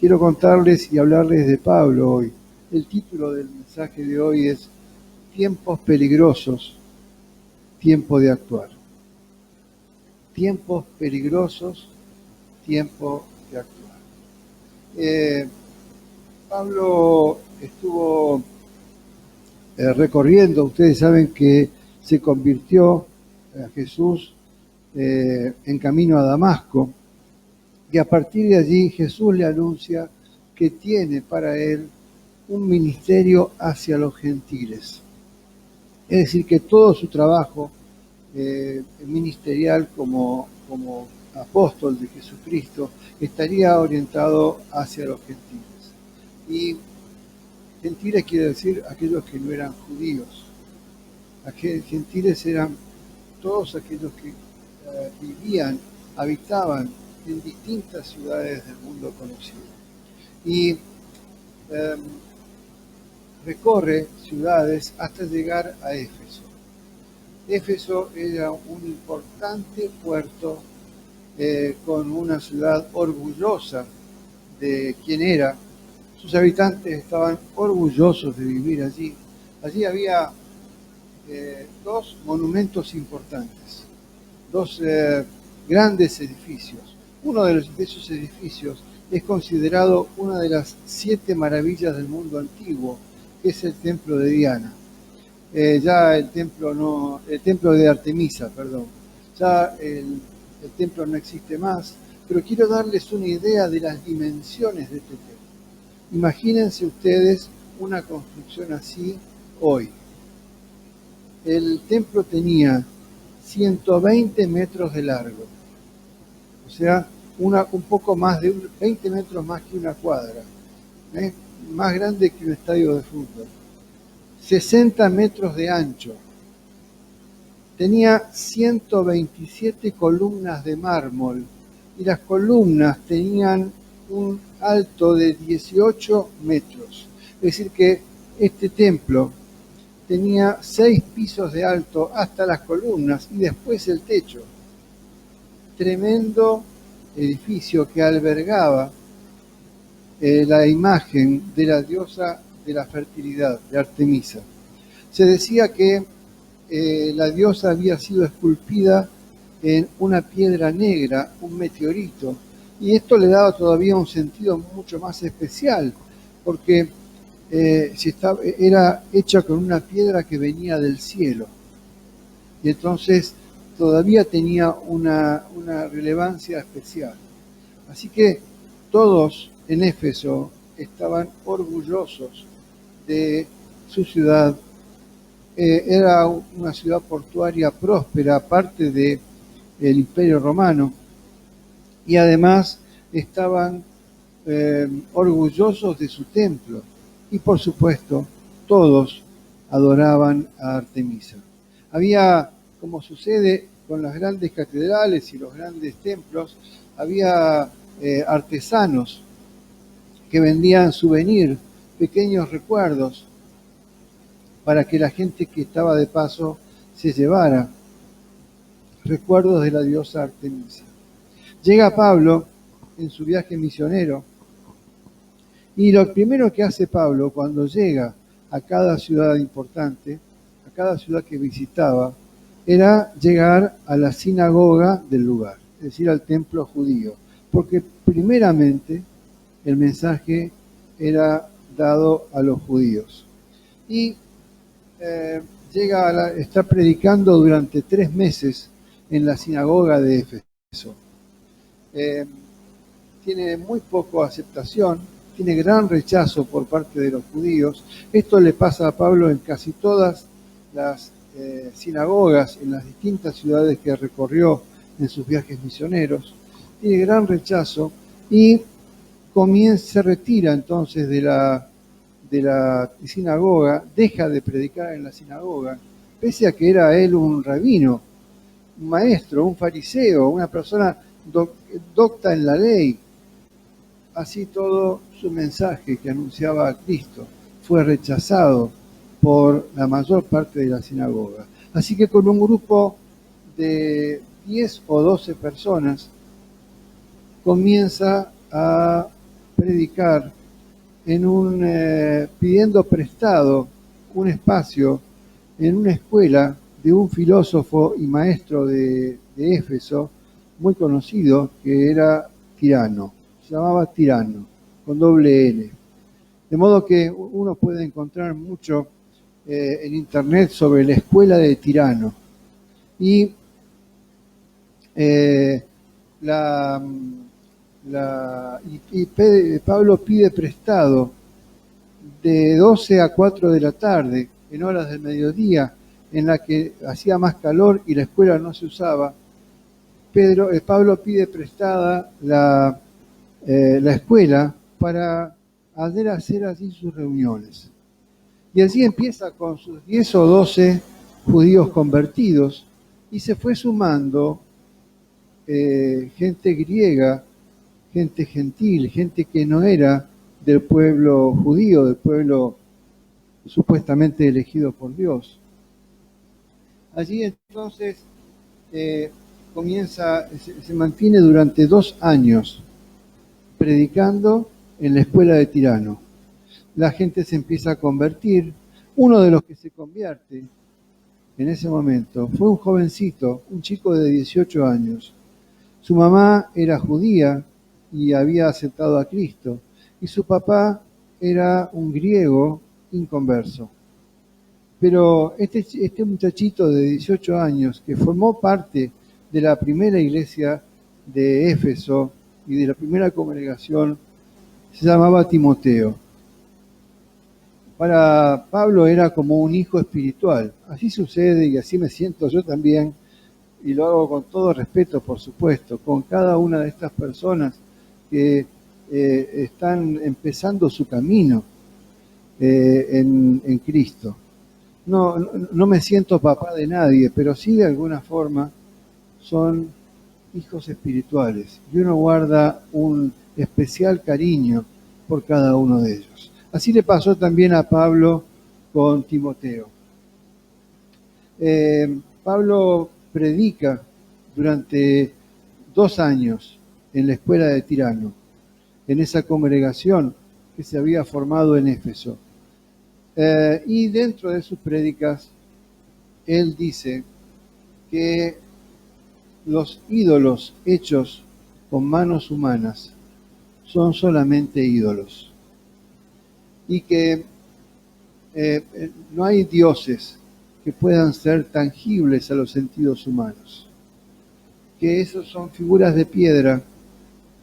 quiero contarles y hablarles de Pablo hoy. El título del mensaje de hoy es Tiempos peligrosos, tiempo de actuar. Tiempos peligrosos, tiempo de actuar. Pablo estuvo recorriendo, ustedes saben que se convirtió a Jesús en camino a Damasco, y a partir de allí Jesús le anuncia que tiene para él un ministerio hacia los gentiles. Es decir, que todo su trabajo ministerial como apóstol de Jesucristo estaría orientado hacia los gentiles. Y gentiles quiere decir aquellos que no eran judíos. Gentiles eran todos aquellos que vivían, habitaban en distintas ciudades del mundo conocido. Y recorre ciudades hasta llegar a Éfeso. Éfeso era un importante puerto con una ciudad orgullosa de quien era. Sus habitantes estaban orgullosos de vivir allí. Allí había dos monumentos importantes, dos grandes edificios. Uno de esos edificios es considerado una de las 7 maravillas del mundo antiguo, que es el templo de Diana. Ya el templo de Artemisa, perdón. Ya el templo no existe más, pero quiero darles una idea de las dimensiones de este templo. Imagínense ustedes una construcción así hoy. El templo tenía 120 metros de largo, o sea, un poco más de 20 metros más que una cuadra, más grande que un estadio de fútbol. 60 metros de ancho. Tenía 127 columnas de mármol y las columnas tenían un alto de 18 metros. Es decir que este templo tenía 6 pisos de alto hasta las columnas y después el techo. Tremendo edificio que albergaba la imagen de la diosa de la fertilidad, de Artemisa. Se decía que la diosa había sido esculpida en una piedra negra, un meteorito, y esto le daba todavía un sentido mucho más especial, porque era hecha con una piedra que venía del cielo, y entonces todavía tenía una relevancia especial. Así que todos en Éfeso estaban orgullosos de su ciudad. Era una ciudad portuaria próspera, parte del Imperio Romano, y además estaban orgullosos de su templo, y por supuesto todos adoraban a Artemisa. Había, como sucede con las grandes catedrales y los grandes templos, había artesanos que vendían souvenirs, pequeños recuerdos, para que la gente que estaba de paso se llevara recuerdos de la diosa Artemisa. Llega Pablo en su viaje misionero y lo primero que hace Pablo cuando llega a cada ciudad importante, a cada ciudad que visitaba, era llegar a la sinagoga del lugar, es decir, al templo judío, porque primeramente el mensaje era dado a los judíos. Y está predicando durante 3 meses en la sinagoga de Éfeso. Tiene muy poca aceptación, tiene gran rechazo por parte de los judíos. Esto le pasa a Pablo en casi todas las sinagogas, en las distintas ciudades que recorrió en sus viajes misioneros. Tiene gran rechazo y se retira entonces de la sinagoga, deja de predicar en la sinagoga, pese a que era él un rabino, un maestro, un fariseo, una persona docta en la ley. Así todo su mensaje que anunciaba a Cristo fue rechazado por la mayor parte de la sinagoga. Así que con un grupo de 10 o 12 personas comienza a predicar pidiendo prestado un espacio en una escuela de un filósofo y maestro de Éfeso muy conocido, que era Tirano. Se llamaba Tirano, con doble N. De modo que uno puede encontrar mucho en internet sobre la escuela de Tirano. Y Pablo pide prestado de 12 a 4 de la tarde, en horas del mediodía, en la que hacía más calor y la escuela no se usaba. Pablo pide prestada la escuela para hacer así sus reuniones. Y así empieza con sus 10 o 12 judíos convertidos y se fue sumando gente griega, gente gentil, gente que no era del pueblo judío, del pueblo supuestamente elegido por Dios. Allí entonces se mantiene durante 2 años predicando en la escuela de Tirano. La gente se empieza a convertir. Uno de los que se convierte en ese momento fue un jovencito, un chico de 18 años. Su mamá era judía y había aceptado a Cristo, y su papá era un griego inconverso. Pero este muchachito de 18 años, que formó parte de la primera iglesia de Éfeso y de la primera congregación, se llamaba Timoteo. Para Pablo era como un hijo espiritual. Así sucede y así me siento yo también, y lo hago con todo respeto, por supuesto, con cada una de estas personas que están empezando su camino en Cristo. No me siento papá de nadie, pero sí de alguna forma son hijos espirituales y uno guarda un especial cariño por cada uno de ellos. Así le pasó también a Pablo con Timoteo. Pablo predica durante 2 años en la escuela de Tirano, en esa congregación que se había formado en Éfeso. Y dentro de sus prédicas, él dice que los ídolos hechos con manos humanas son solamente ídolos. Y que no hay dioses que puedan ser tangibles a los sentidos humanos. Que esos son figuras de piedra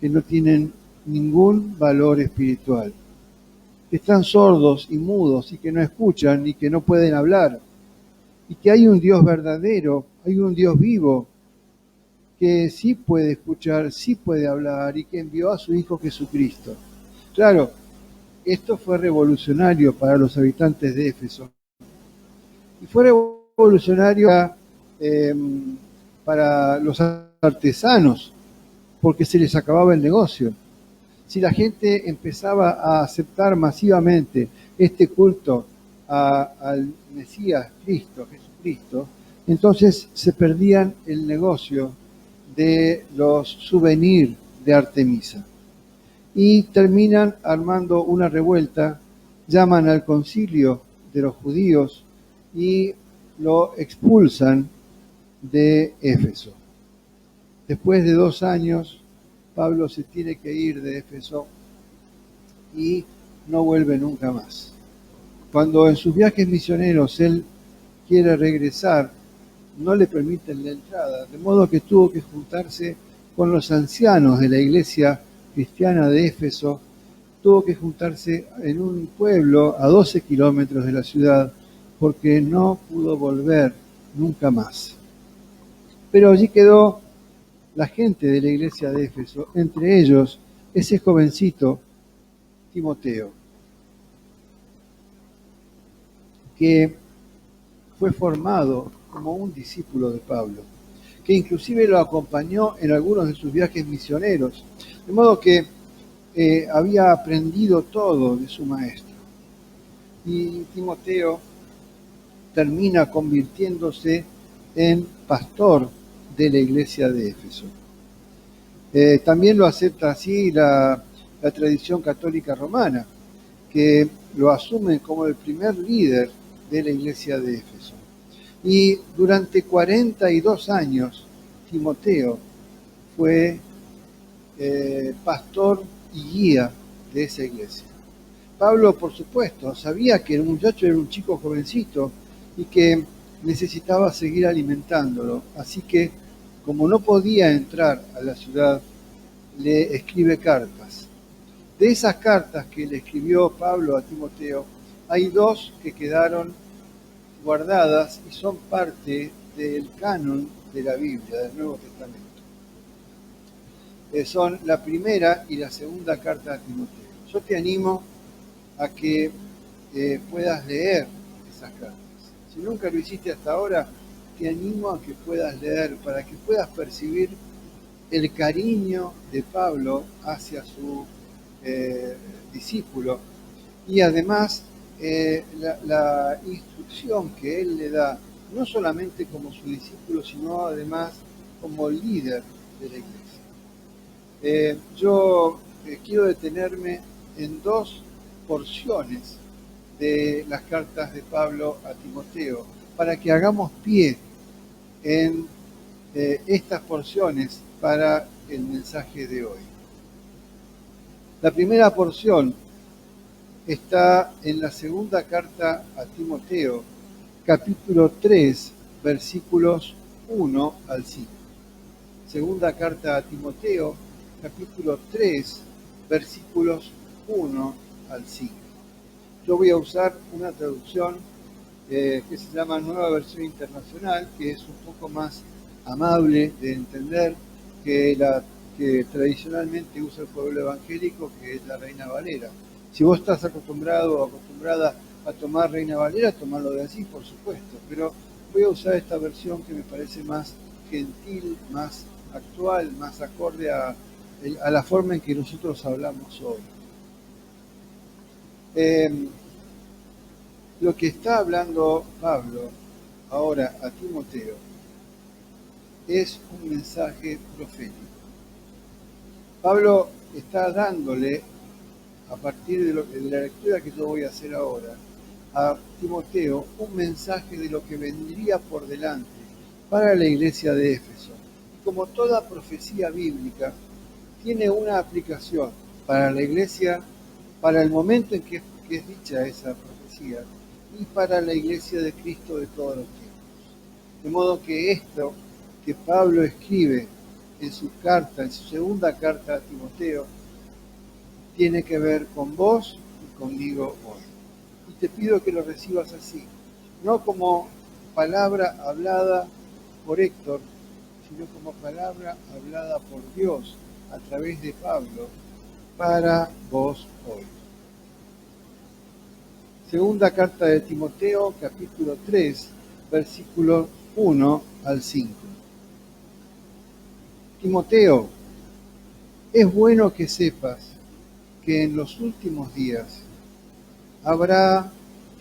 que no tienen ningún valor espiritual. Que están sordos y mudos y que no escuchan y que no pueden hablar. Y que hay un Dios verdadero, hay un Dios vivo, que sí puede escuchar, sí puede hablar y que envió a su Hijo Jesucristo. Claro, esto fue revolucionario para los habitantes de Éfeso. Y fue revolucionario para los artesanos, porque se les acababa el negocio. Si la gente empezaba a aceptar masivamente este culto al Mesías Cristo, Jesucristo, entonces se perdían el negocio de los souvenirs de Artemisa. Y terminan armando una revuelta, llaman al concilio de los judíos y lo expulsan de Éfeso. Después de 2 años, Pablo se tiene que ir de Éfeso y no vuelve nunca más. Cuando en sus viajes misioneros él quiere regresar, no le permiten la entrada, de modo que tuvo que juntarse con los ancianos de la iglesia cristiana de Éfeso, tuvo que juntarse en un pueblo a 12 kilómetros de la ciudad, porque no pudo volver nunca más. Pero allí quedó la gente de la iglesia de Éfeso, entre ellos ese jovencito Timoteo, que fue formado como un discípulo de Pablo, que inclusive lo acompañó en algunos de sus viajes misioneros, de modo que había aprendido todo de su maestro. Y Timoteo termina convirtiéndose en pastor de la iglesia de Éfeso. También lo acepta así la la tradición católica romana, que lo asume como el primer líder de la iglesia de Éfeso. Y durante 42 años, Timoteo fue pastor y guía de esa iglesia. Pablo, por supuesto, sabía que el muchacho era un chico jovencito y que necesitaba seguir alimentándolo. Así que, como no podía entrar a la ciudad, le escribe cartas. De esas cartas que le escribió Pablo a Timoteo, hay 2 que quedaron guardadas y son parte del canon de la Biblia, del Nuevo Testamento. Son la primera y la segunda carta a Timoteo. Yo te animo a que puedas leer esas cartas. Si nunca lo hiciste hasta ahora, te animo a que puedas leer para que puedas percibir el cariño de Pablo hacia su discípulo y además la instrucción que él le da, no solamente como su discípulo, sino además como líder de la iglesia. Yo quiero detenerme en 2 porciones de las cartas de Pablo a Timoteo, para que hagamos pie en estas porciones para el mensaje de hoy. La primera porción está en la segunda carta a Timoteo, capítulo 3, versículos 1 al 5. Segunda carta a Timoteo, capítulo 3, versículos 1 al 5. Yo voy a usar una traducción que se llama Nueva Versión Internacional, que es un poco más amable de entender que la que tradicionalmente usa el pueblo evangélico, que es la Reina Valera. Si vos estás acostumbrado o acostumbrada a tomar Reina Valera, tomarlo de así, por supuesto, pero voy a usar esta versión que me parece más gentil, más actual, más acorde a la forma en que nosotros hablamos hoy. Lo que está hablando Pablo ahora a Timoteo es un mensaje profético. Pablo está dándole, a partir de la lectura que yo voy a hacer ahora, a Timoteo un mensaje de lo que vendría por delante para la iglesia de Éfeso. Y como toda profecía bíblica, tiene una aplicación para la iglesia, para el momento en que es dicha esa profecía, y para la iglesia de Cristo de todos los tiempos. De modo que esto que Pablo escribe en su carta, en su segunda carta a Timoteo, tiene que ver con vos y conmigo hoy. Y te pido que lo recibas así, no como palabra hablada por Héctor, sino como palabra hablada por Dios a través de Pablo para vos hoy. Segunda carta de Timoteo, capítulo 3, versículos 1 al 5. Timoteo, es bueno que sepas que en los últimos días habrá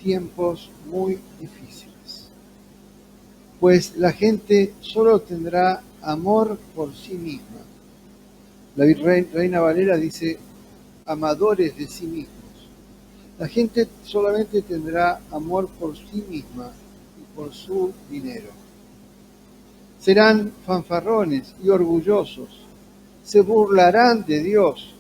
tiempos muy difíciles, pues la gente solo tendrá amor por sí misma. La Reina Valera dice amadores de sí mismos. La gente solamente tendrá amor por sí misma y por su dinero. Serán fanfarrones y orgullosos, se burlarán de Dios,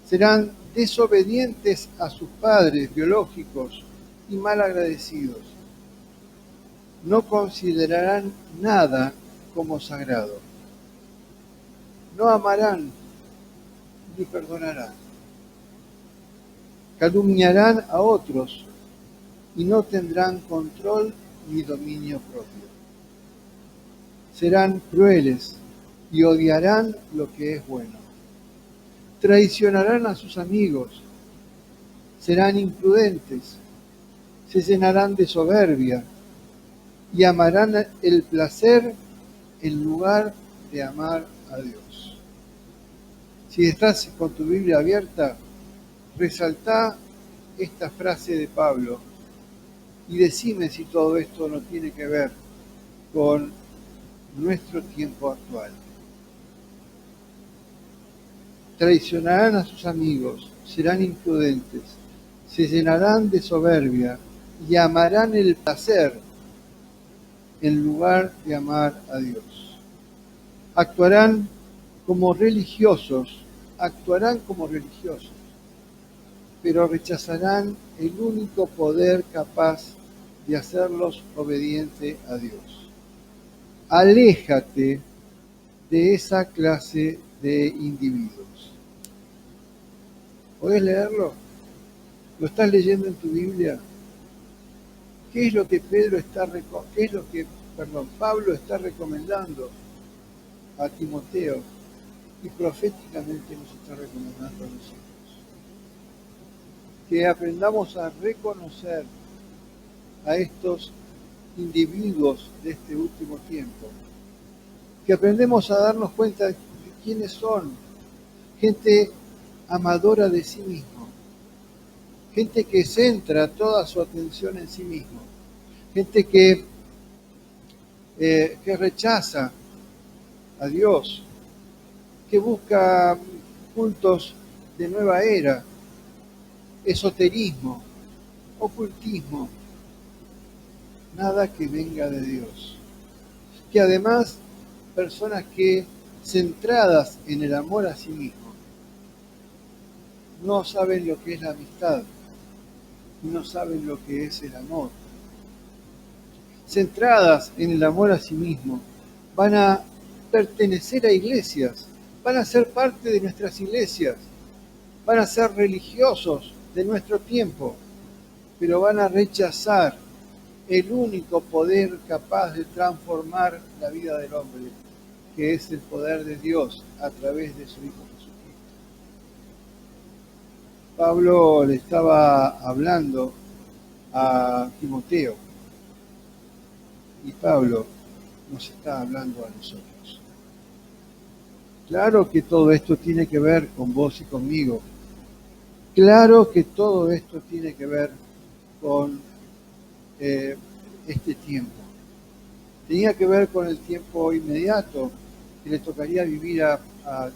serán desobedientes a sus padres biológicos y malagradecidos. No considerarán nada como sagrado. No amarán ni perdonarán. Calumniarán a otros y no tendrán control ni dominio propio. Serán crueles y odiarán lo que es bueno. Traicionarán a sus amigos, serán imprudentes, se llenarán de soberbia y amarán el placer en lugar de amar a Dios. Si estás con tu Biblia abierta, resaltá esta frase de Pablo y decime si todo esto no tiene que ver con nuestro tiempo actual. traicionarán a sus amigos, serán imprudentes, se llenarán de soberbia y amarán el placer en lugar de amar a Dios. Actuarán como religiosos, actuarán como religiosos, pero rechazarán el único poder capaz de hacerlos obedientes a Dios. Aléjate de esa clase de individuos. ¿Podés leerlo? ¿Lo estás leyendo en tu Biblia? ¿Qué es lo que Pablo está recomendando a Timoteo y proféticamente nos está recomendando a nosotros? Que aprendamos a reconocer a estos individuos de este último tiempo, que aprendemos a darnos cuenta de quiénes son: gente amadora de sí mismo, gente que centra toda su atención en sí mismo, gente que rechaza a Dios, que busca cultos de nueva era, esoterismo, ocultismo, nada que venga de Dios. Que además, personas que, centradas en el amor a sí mismo, no saben lo que es la amistad, no saben lo que es el amor. Centradas en el amor a sí mismo, van a pertenecer a iglesias, van a ser parte de nuestras iglesias, van a ser religiosos de nuestro tiempo, pero van a rechazar el único poder capaz de transformar la vida del hombre, que es el poder de Dios a través de su Hijo Jesucristo. Pablo le estaba hablando a Timoteo y Pablo nos está hablando a nosotros. Claro que todo esto tiene que ver con vos y conmigo. Claro que todo esto tiene que ver con este tiempo. Tenía que ver con el tiempo inmediato que le tocaría vivir a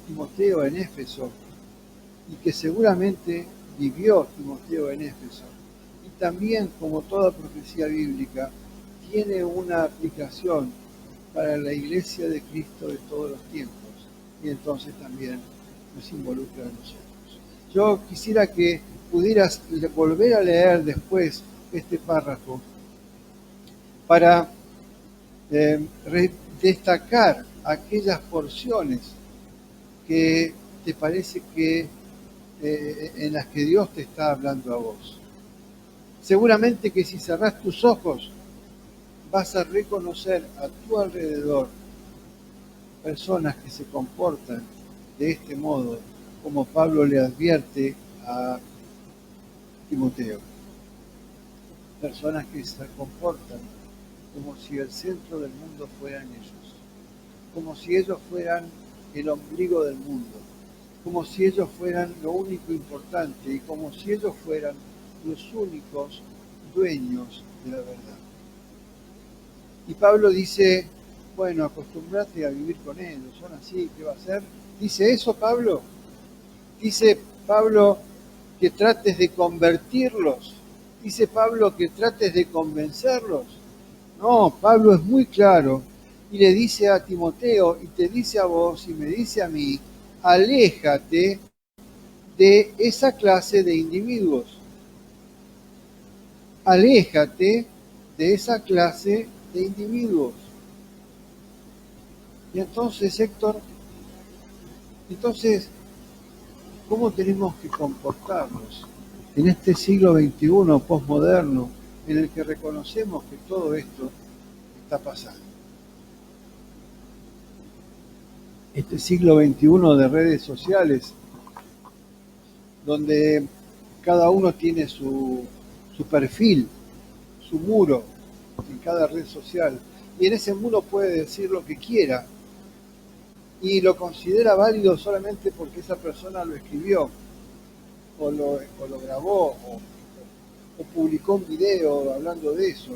Timoteo en Éfeso, y que seguramente vivió Timoteo en Éfeso. Y también, como toda profecía bíblica, tiene una aplicación para la iglesia de Cristo de todos los tiempos, y entonces también nos involucra a nosotros. Yo quisiera que pudieras volver a leer después este párrafo para destacar aquellas porciones que te parece que en las que Dios te está hablando a vos. Seguramente que si cerrás tus ojos vas a reconocer a tu alrededor personas que se comportan de este modo, como Pablo le advierte a Timoteo. Personas que se comportan como si el centro del mundo fueran ellos, como si ellos fueran el ombligo del mundo, como si ellos fueran lo único importante y como si ellos fueran los únicos dueños de la verdad. Y Pablo dice, bueno, acostumbrate a vivir con ellos, son así, ¿qué va a hacer? ¿Dice eso Pablo? ¿Dice Pablo que trates de convertirlos? ¿Dice Pablo que trates de convencerlos? No, Pablo es muy claro y le dice a Timoteo y te dice a vos y me dice a mí, aléjate de esa clase de individuos. Aléjate de esa clase de individuos. Y entonces, Héctor, ¿cómo tenemos que comportarnos en este siglo XXI posmoderno en el que reconocemos que todo esto está pasando? Este siglo XXI de redes sociales, donde cada uno tiene su perfil, su muro en cada red social, y en ese muro puede decir lo que quiera, y lo considera válido solamente porque esa persona lo escribió, o lo grabó, o publicó un video hablando de eso.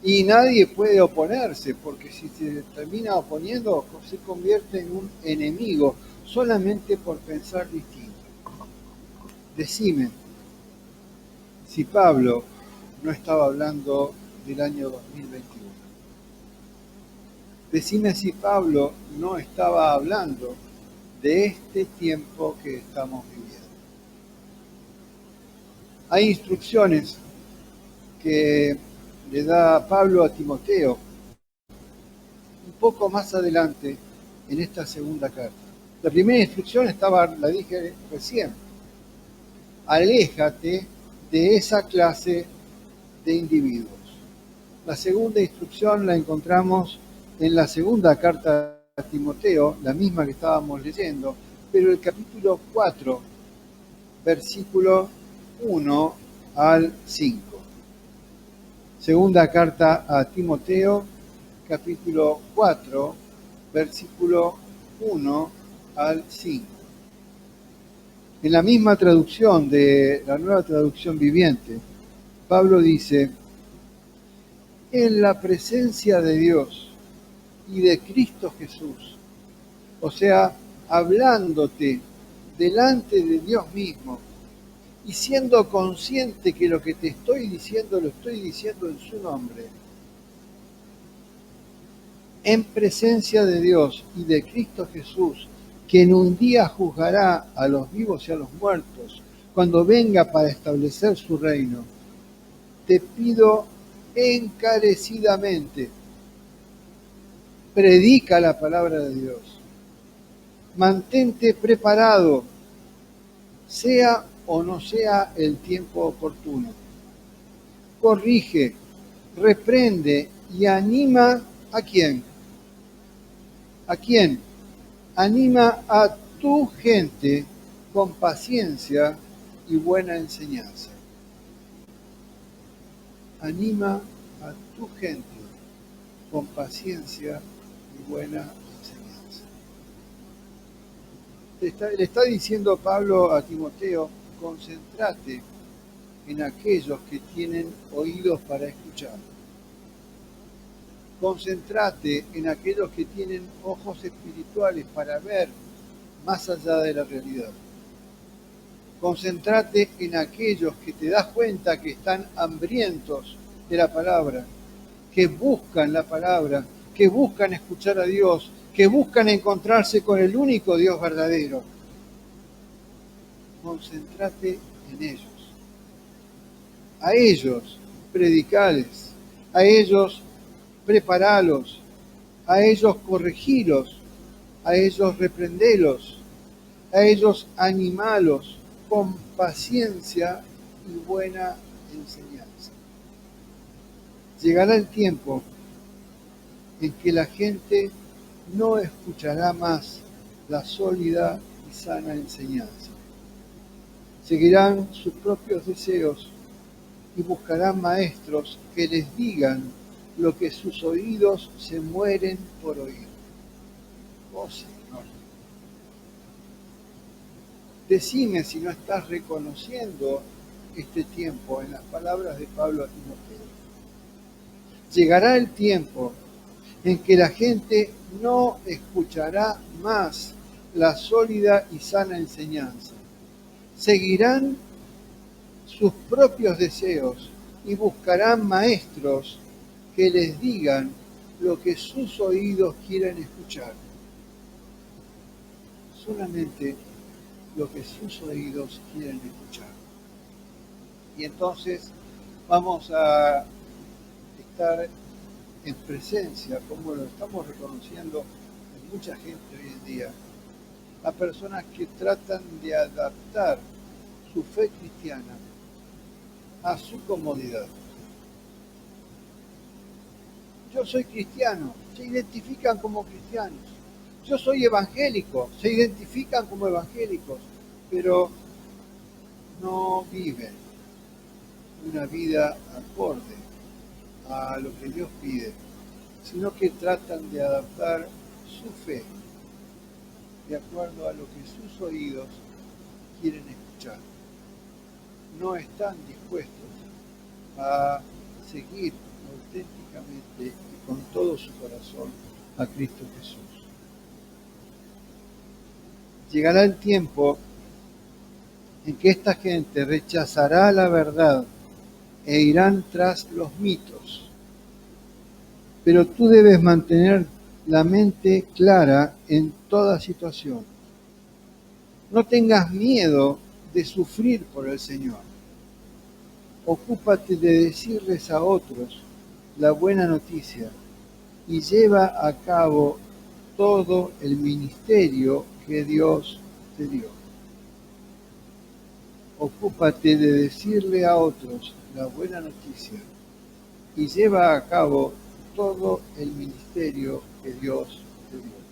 Y nadie puede oponerse, porque si se termina oponiendo, se convierte en un enemigo, solamente por pensar distinto. Decime si Pablo no estaba hablando del año 2021. Decime si Pablo no estaba hablando de este tiempo que estamos viviendo. Hay instrucciones que le da Pablo a Timoteo un poco más adelante en esta segunda carta. La primera instrucción la dije recién. Aléjate de esa clase de individuos. La segunda instrucción la encontramos en la segunda carta a Timoteo, la misma que estábamos leyendo, pero el capítulo 4, versículo 1 al 5. Segunda carta a Timoteo, capítulo 4, versículo 1 al 5. En la misma traducción de la Nueva Traducción Viviente, Pablo dice: en la presencia de Dios y de Cristo Jesús, o sea, hablándote delante de Dios mismo y siendo consciente que lo que te estoy diciendo lo estoy diciendo en su nombre, en presencia de Dios y de Cristo Jesús, quien un día juzgará a los vivos y a los muertos, cuando venga para establecer su reino, te pido encarecidamente, predica la palabra de Dios, mantente preparado, sea o no sea el tiempo oportuno, corrige, reprende y anima ¿a quién? ¿A quién? Anima a tu gente con paciencia y buena enseñanza. Anima a tu gente con paciencia y buena enseñanza. Le está diciendo Pablo a Timoteo: concéntrate en aquellos que tienen oídos para escuchar. Concéntrate en aquellos que tienen ojos espirituales para ver más allá de la realidad. Concéntrate en aquellos que te das cuenta que están hambrientos de la palabra, que buscan la palabra, que buscan escuchar a Dios, que buscan encontrarse con el único Dios verdadero. Concéntrate en ellos. A ellos predicales, a ellos preparalos, a ellos corregilos, a ellos reprendelos, a ellos animalos con paciencia y buena enseñanza. Llegará el tiempo en que la gente no escuchará más la sólida y sana enseñanza. Seguirán sus propios deseos y buscarán maestros que les digan lo que sus oídos se mueren por oír. Oh Señor, decime si no estás reconociendo este tiempo en las palabras de Pablo a Timoteo. Llegará el tiempo en que la gente no escuchará más la sólida y sana enseñanza. Seguirán sus propios deseos y buscarán maestros que les digan lo que sus oídos quieren escuchar. Solamente lo que sus oídos quieren escuchar. Y entonces vamos a estar en presencia, como lo estamos reconociendo en mucha gente hoy en día, a personas que tratan de adaptar su fe cristiana a su comodidad. Yo soy cristiano, se identifican como cristianos. Yo soy evangélico, se identifican como evangélicos, pero no viven una vida acorde a lo que Dios pide, sino que tratan de adaptar su fe de acuerdo a lo que sus oídos quieren escuchar. No están dispuestos a seguir auténticamente y con todo su corazón a Cristo Jesús. Llegará el tiempo en que esta gente rechazará la verdad e irán tras los mitos. Pero tú debes mantener la mente clara en toda situación. No tengas miedo de sufrir por el Señor. Ocúpate de decirles a otros la buena noticia y lleva a cabo todo el ministerio que Dios te dio. Ocúpate de decirle a otros la buena noticia y lleva a cabo todo el ministerio que Dios te dio.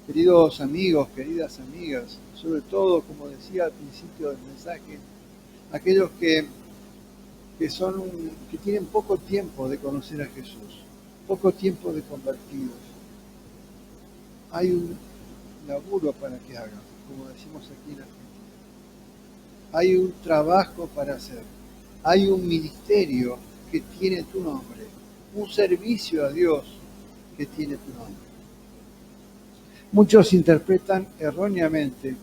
Queridos amigos, queridas amigas, sobre todo, como decía al principio del mensaje, aquellos que tienen poco tiempo de conocer a Jesús, poco tiempo de convertidos. Hay un laburo para que hagan, como decimos aquí en Argentina. Hay un trabajo para hacer. Hay un ministerio que tiene tu nombre, un servicio a Dios que tiene tu nombre. Muchos interpretan erróneamente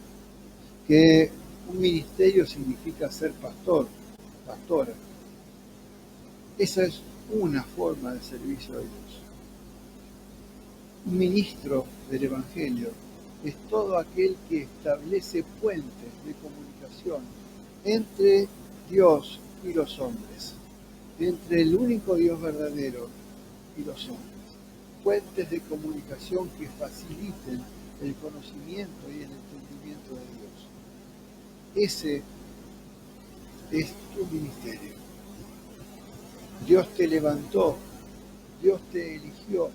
que un ministerio significa ser pastor, pastora. Esa es una forma de servicio a Dios. Un ministro del Evangelio es todo aquel que establece puentes de comunicación entre Dios y los hombres, entre el único Dios verdadero y los hombres. Puentes de comunicación que faciliten el conocimiento y el entendimiento de Dios. Ese es tu ministerio. Dios te levantó, Dios te eligió,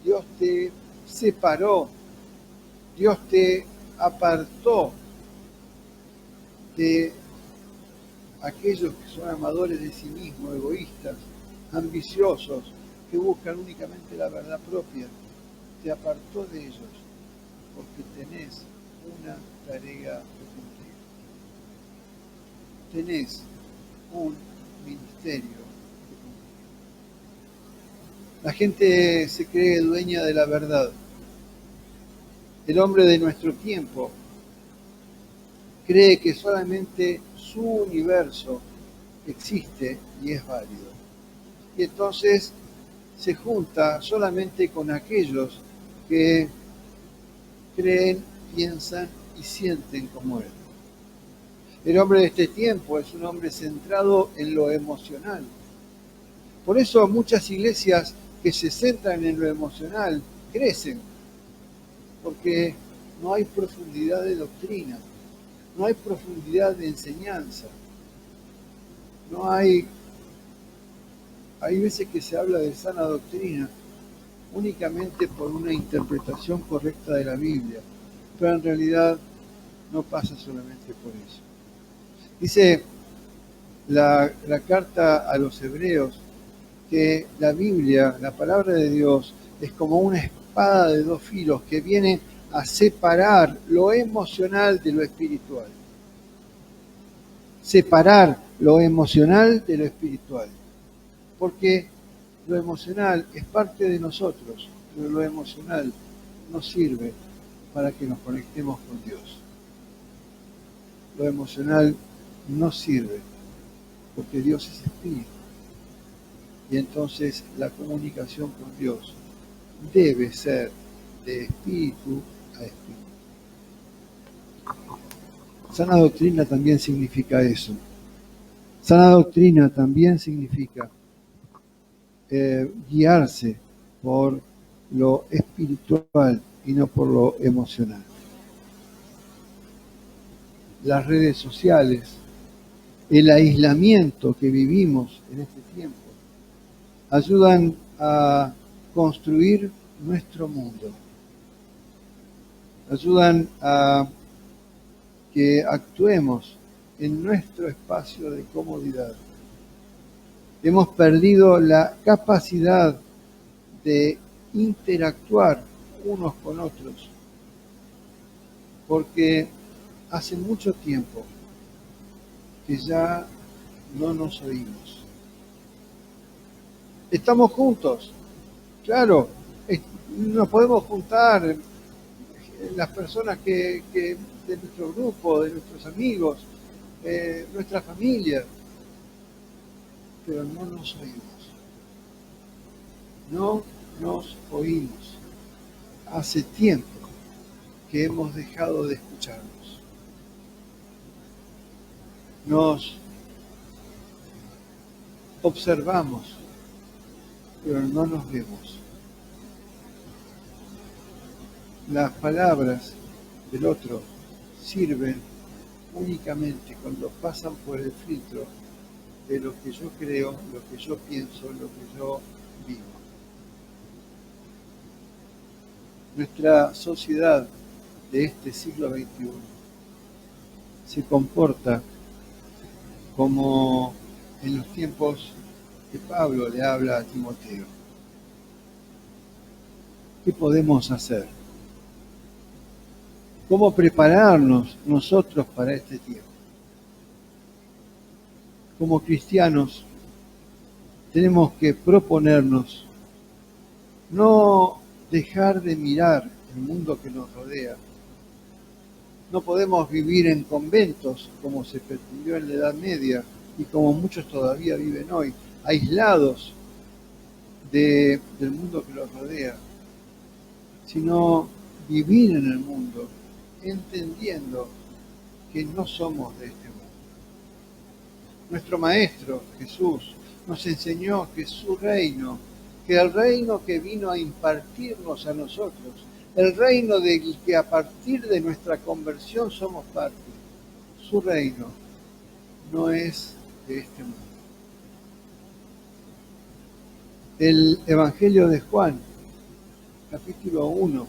Dios te separó, Dios te apartó de aquellos que son amadores de sí mismos, egoístas, ambiciosos, que buscan únicamente la verdad propia. Te apartó de ellos porque tenés una tarea que cumplir. Tenés un ministerio que cumplir. La gente se cree dueña de la verdad. El hombre de nuestro tiempo cree que solamente su universo existe y es válido. Y entonces se junta solamente con aquellos que creen, piensan y sienten como él. El hombre de este tiempo es un hombre centrado en lo emocional. Por eso muchas iglesias que se centran en lo emocional crecen, porque no hay profundidad de doctrina, no hay profundidad de enseñanza, hay veces que se habla de sana doctrina únicamente por una interpretación correcta de la Biblia, pero en realidad no pasa solamente por eso. Dice la carta a los hebreos que la Biblia, la palabra de Dios, es como una espada de dos filos que viene a separar lo emocional de lo espiritual. Separar lo emocional de lo espiritual. Porque lo emocional es parte de nosotros, pero lo emocional no sirve para que nos conectemos con Dios. Lo emocional no sirve porque Dios es espíritu. Y entonces la comunicación con Dios debe ser de espíritu a espíritu. Sana doctrina también significa eso. Sana doctrina también significa guiarse por lo espiritual y no por lo emocional. Las redes sociales, el aislamiento que vivimos en este tiempo, ayudan a construir nuestro mundo, ayudan a que actuemos en nuestro espacio de comodidad. Hemos perdido la capacidad de interactuar unos con otros, porque hace mucho tiempo que ya no nos oímos. Estamos juntos, claro, nos podemos juntar las personas que de nuestro grupo, de nuestros amigos, nuestra familia, pero no nos oímos. No nos oímos. Hace tiempo que hemos dejado de escucharnos. Nos observamos, pero no nos vemos. Las palabras del otro sirven únicamente cuando pasan por el filtro de lo que yo creo, lo que yo pienso, lo que yo vivo. Nuestra sociedad de este siglo XXI se comporta como en los tiempos que Pablo le habla a Timoteo. ¿Qué podemos hacer? ¿Cómo prepararnos nosotros para este tiempo? Como cristianos tenemos que proponernos no dejar de mirar el mundo que nos rodea. No podemos vivir en conventos como se pretendió en la Edad Media y como muchos todavía viven hoy, aislados del mundo que los rodea, sino vivir en el mundo, entendiendo que no somos de este mundo. Nuestro Maestro, Jesús, nos enseñó que su reino, que el reino que vino a impartirnos a nosotros, el reino del que a partir de nuestra conversión somos parte, su reino no es de este mundo. El Evangelio de Juan, capítulo 1,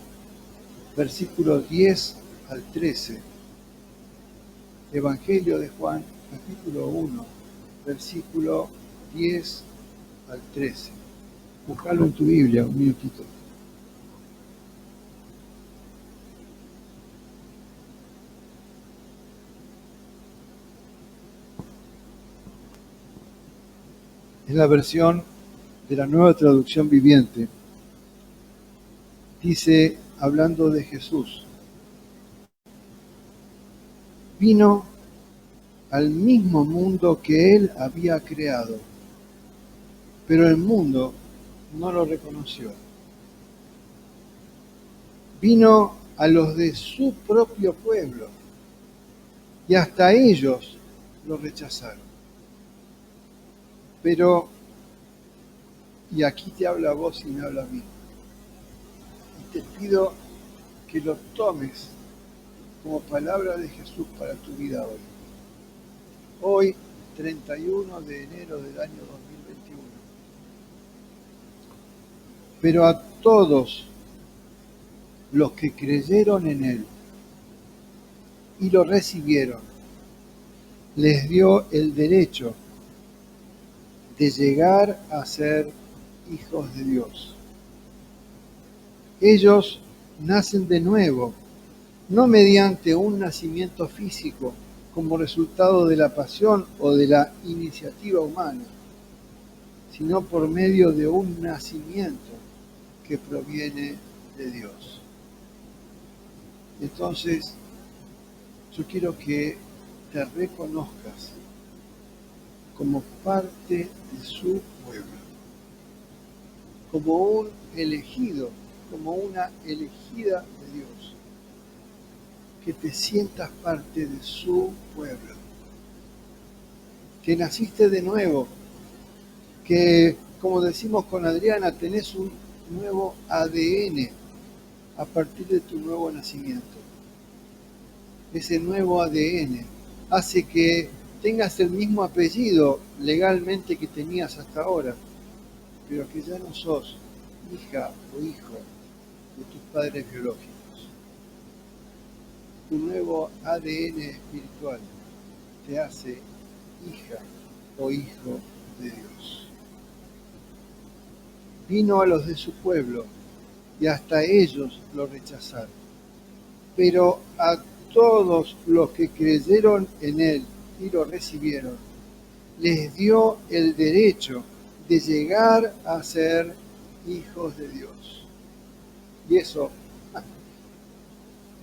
versículos 10 al 13. Evangelio de Juan, capítulo 1, versículo 10 al 13. Búscalo en tu Biblia, un minutito. Es la versión de la Nueva Traducción Viviente. Dice, hablando de Jesús, vino al mismo mundo que él había creado, pero el mundo no lo reconoció. Vino a los de su propio pueblo y hasta ellos lo rechazaron. Pero, y aquí te habla a vos y me habla a mí, y te pido que lo tomes como palabra de Jesús para tu vida hoy. Hoy, 31 de enero del año 2021. Pero a todos los que creyeron en él y lo recibieron, les dio el derecho de llegar a ser hijos de Dios. Ellos nacen de nuevo, no mediante un nacimiento físico como resultado de la pasión o de la iniciativa humana, sino por medio de un nacimiento que proviene de Dios. Entonces, yo quiero que te reconozcas como parte de su pueblo, como un elegido, como una elegida de Dios, que te sientas parte de su pueblo, que naciste de nuevo, que, como decimos con Adriana, tenés un nuevo ADN a partir de tu nuevo nacimiento. Ese nuevo ADN hace que tengas el mismo apellido legalmente que tenías hasta ahora, pero que ya no sos hija o hijo de tus padres biológicos. Tu nuevo ADN espiritual te hace hija o hijo de Dios. Vino a los de su pueblo y hasta ellos lo rechazaron. Pero a todos los que creyeron en él y lo recibieron, les dio el derecho de llegar a ser hijos de Dios. Y eso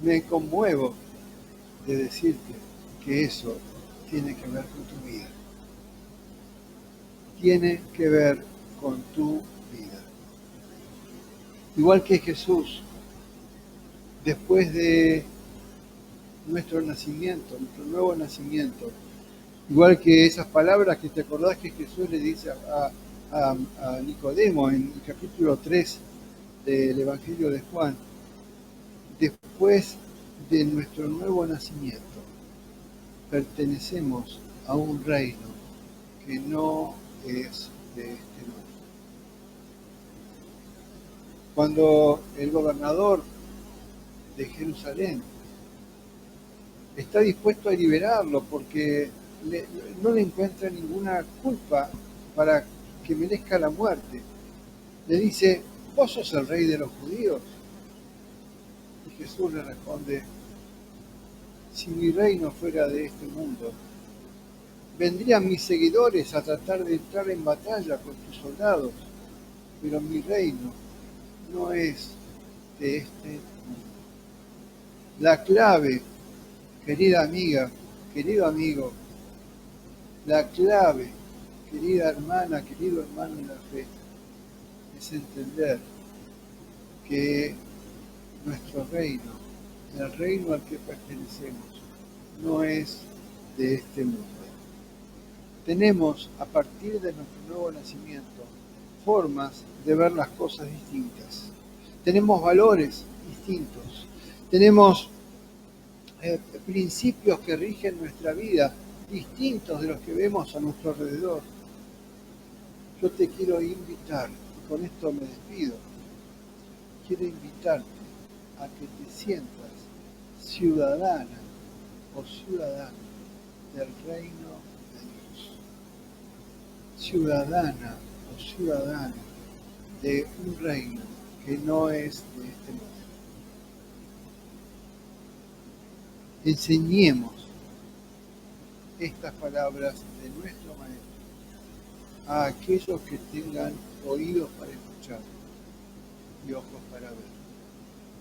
Me conmuevo de decirte que eso tiene que ver con tu vida. Tiene que ver con tu vida. Igual que Jesús, después de nuestro nacimiento, nuestro nuevo nacimiento, igual que esas palabras que te acordás que Jesús le dice a Nicodemo en el capítulo 3 del Evangelio de Juan, después de nuestro nuevo nacimiento, pertenecemos a un reino que no es de este mundo. Cuando el gobernador de Jerusalén está dispuesto a liberarlo porque no le encuentra ninguna culpa para que merezca la muerte, le dice: ¿vos sos el rey de los judíos? Y Jesús le responde: si mi reino fuera de este mundo, vendrían mis seguidores a tratar de entrar en batalla con tus soldados, pero mi reino no es de este mundo. La clave, querida amiga, querido amigo, la clave, querida hermana, querido hermano en la fe, es entender que nuestro reino, el reino al que pertenecemos, no es de este mundo. Tenemos, a partir de nuestro nuevo nacimiento, formas de ver las cosas distintas. Tenemos valores distintos. Tenemos principios que rigen nuestra vida distintos de los que vemos a nuestro alrededor. Yo te quiero invitar, y con esto me despido, quiero invitarte a que te sientas ciudadana o ciudadano del reino de Dios. Ciudadana o ciudadano de un reino que no es de este mundo. Enseñemos estas palabras de nuestro Maestro a aquellos que tengan oídos para escuchar y ojos para ver.